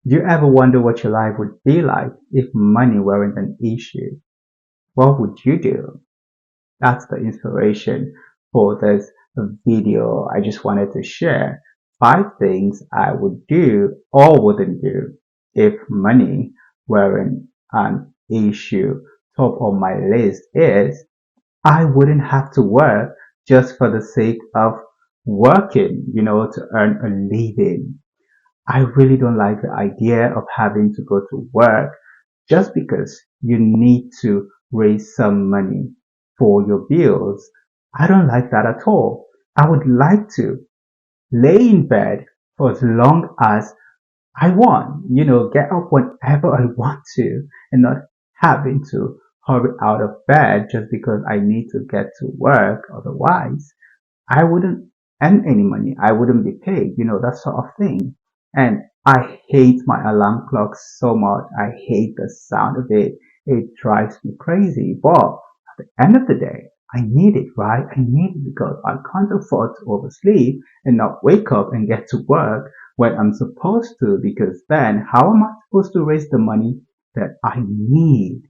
Do you ever wonder what your life would be like if money weren't an issue? What would you do? That's the inspiration for this video. I just wanted to share 5 things I would do or wouldn't do if money weren't an issue. Top of my list is I wouldn't have to work just for the sake of working, to earn a living. I really don't like the idea of having to go to work just because you need to raise some money for your bills. I don't like that at all. I would like to lay in bed for as long as I want, get up whenever I want to and not having to hurry out of bed just because I need to get to work. Otherwise, I wouldn't earn any money. I wouldn't be paid, that sort of thing. And I hate my alarm clock so much. I hate the sound of it. It drives me crazy. But at the end of the day, I need it, right? I need it because I can't afford to oversleep and not wake up and get to work when I'm supposed to, because then how am I supposed to raise the money that I need?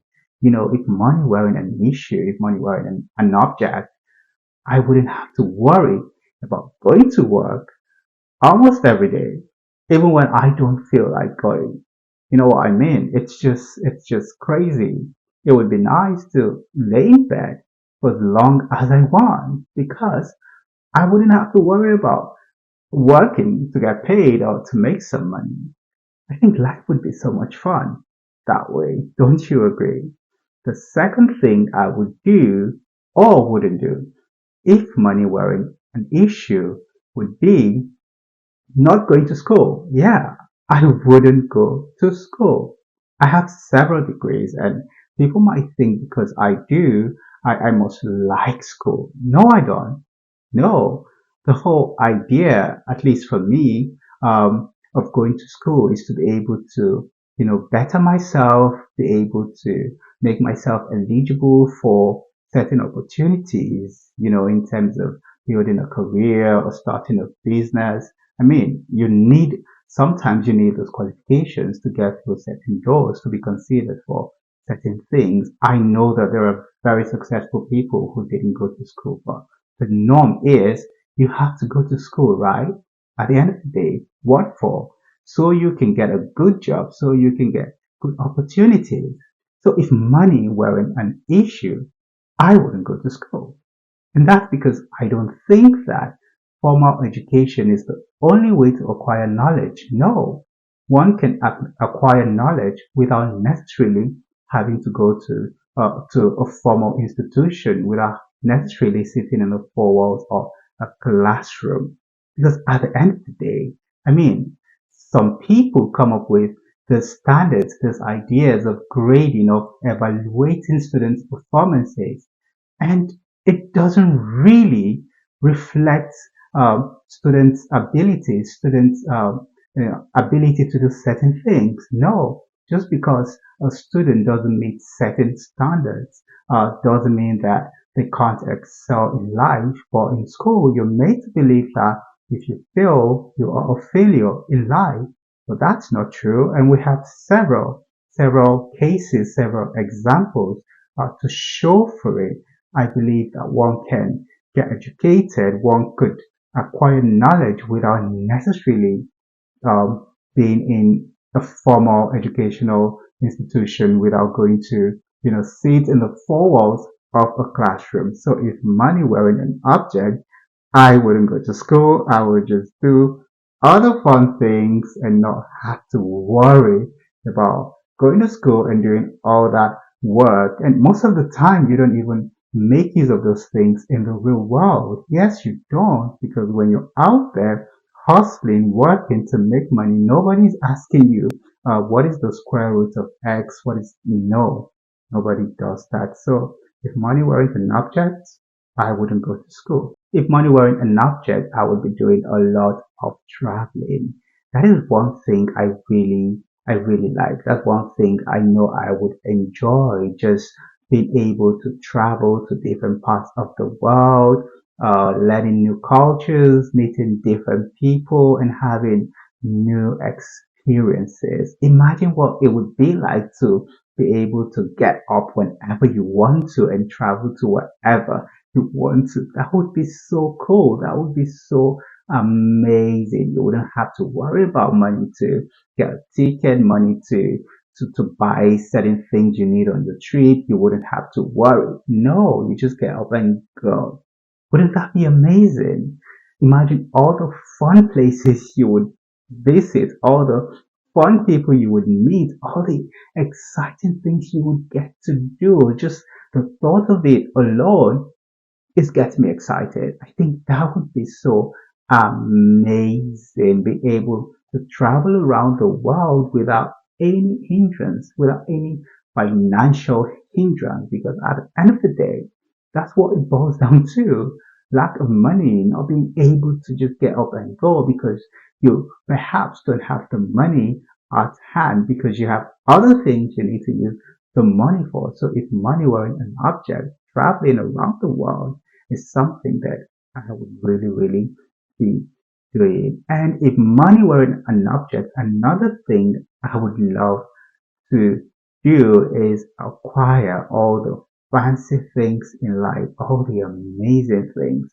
If money weren't an issue, if money weren't an object, I wouldn't have to worry about going to work almost every day, even when I don't feel like going. You know what I mean? It's just crazy. It would be nice to lay in bed for as long as I want because I wouldn't have to worry about working to get paid or to make some money. I think life would be so much fun that way. Don't you agree? The second thing I would do or wouldn't do if money weren't an issue would be not going to school. Yeah, I wouldn't go to school. I have several degrees and people might think because I do, I must like school. No, I don't. No, the whole idea, at least for me, of going to school is to be able to, better myself, be able to make myself eligible for certain opportunities, in terms of building a career or starting a business. I mean, sometimes you need those qualifications to get through certain doors to be considered for certain things. I know that there are very successful people who didn't go to school, but the norm is you have to go to school, right? At the end of the day, what for? So you can get a good job, so you can get good opportunities. So if money weren't an issue, I wouldn't go to school. And that's because I don't think that formal education is the only way to acquire knowledge. No, one can acquire knowledge without necessarily having to go to a formal institution, without necessarily sitting in the four walls of a classroom. Because at the end of the day, I mean, some people come up with the standards, these ideas of grading, of evaluating students' performances, and it doesn't really reflect students' abilities, students' ability to do certain things. No, just because a student doesn't meet certain standards doesn't mean that they can't excel in life. But in school, you're made to believe that if you fail, you are a failure in life. But that's not true, and we have several cases, several examples to show for it. I believe that one can get educated, one could acquire knowledge without necessarily um, being in a formal educational institution, without going to, sit in the four walls of a classroom. So if money weren't an object, I wouldn't go to school. I would just do other fun things and not have to worry about going to school and doing all that work. And most of the time, you don't even make use of those things in the real world. Yes, you don't, because when you're out there hustling, working to make money, nobody's asking you, what is the square root of X? What is, no, nobody does that. So if money weren't an object, I wouldn't go to school. If money weren't an object, I would be doing a lot of traveling. That is one thing I really like. That's one thing I know I would enjoy, just being able to travel to different parts of the world, learning new cultures, meeting different people, and having new experiences. Imagine what it would be like to be able to get up whenever you want to and travel to wherever you want to. That would be so cool. That would be so amazing. You wouldn't have to worry about money to get a ticket, money to buy certain things you need on your trip. You wouldn't have to worry. No, you just get up and go. Wouldn't that be amazing? Imagine all the fun places you would visit, all the fun people you would meet, all the exciting things you would get to do. Just the thought of it alone is getting me excited. I think that would be so amazing. Be able to travel around the world without any hindrance, without any financial hindrance, because at the end of the day, that's what it boils down to. Lack of money, not being able to just get up and go because you perhaps don't have the money at hand because you have other things you need to use the money for. So if money were an object traveling around the world, is something that I would really, really be doing. And if money were an object, another thing I would love to do is acquire all the fancy things in life, all the amazing things.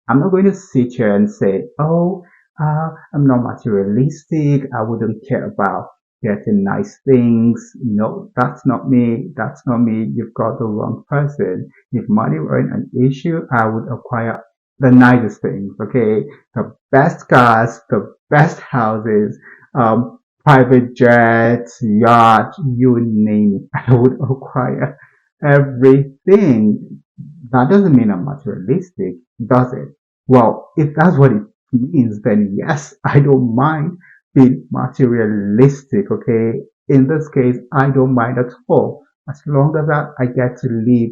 I'm not going to sit here and say, oh, I'm not materialistic. I wouldn't care about getting nice things. No, that's not me. That's not me. You've got the wrong person. If money weren't an issue, I would acquire the nicest things. Okay. The best cars, the best houses, private jets, yacht, you name it. I would acquire everything. That doesn't mean I'm materialistic, does it? Well, if that's what it means, then yes, I don't mind being materialistic, okay? In this case, I don't mind at all. As long as I get to live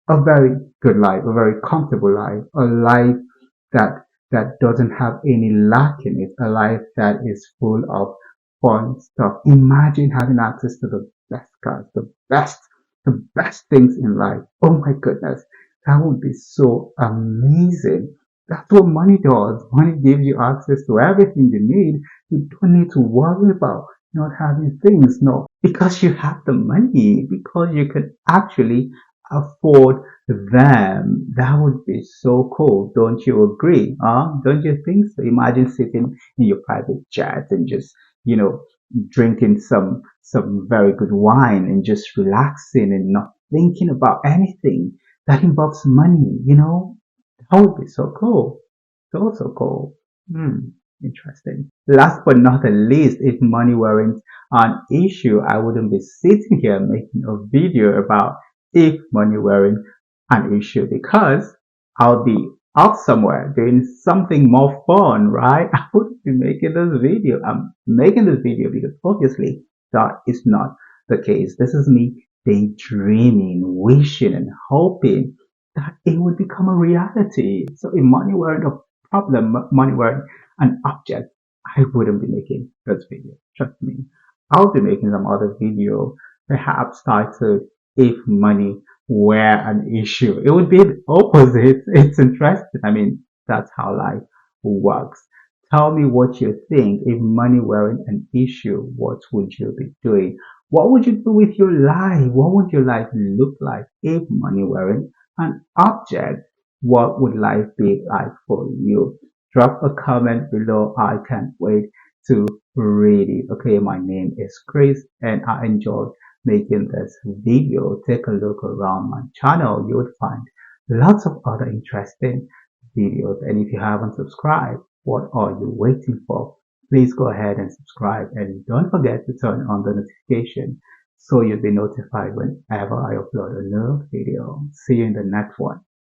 a very good life, a very comfortable life, a life that doesn't have any lack in it, a life that is full of fun stuff. Imagine having access to the best cars, the best things in life. Oh my goodness, that would be so amazing. That's what money does. Money gives you access to everything you need. You don't need to worry about not having things. No, because you have the money, because you can actually afford them. That would be so cool. Don't you agree? Don't you think so? Imagine sitting in your private jet and just, you know, drinking some very good wine and just relaxing and not thinking about anything that involves money, that would be so cool. So cool. Interesting. Last but not the least, if money weren't an issue, I wouldn't be sitting here making a video about if money weren't an issue because I'll be out somewhere doing something more fun, right? I wouldn't be making this video. I'm making this video because obviously that is not the case. This is me daydreaming, wishing and hoping that it would become a reality. So if money weren't a problem, money weren't an object, I wouldn't be making this video. Trust me. I'll be making some other video, perhaps titled If Money Were an Issue. It would be the opposite. It's interesting. I mean, that's how life works. Tell me what you think. If money weren't an issue, what would you be doing? What would you do with your life? What would your life look like if money weren't an object? What would life be like for you? Drop a comment below. I can't wait to read it. Okay, my name is Chris and I enjoyed making this video. Take a look around my channel. You would find lots of other interesting videos. And if you haven't subscribed, what are you waiting for? Please go ahead and subscribe and don't forget to turn on the notification so you'll be notified whenever I upload a new video. See you in the next one.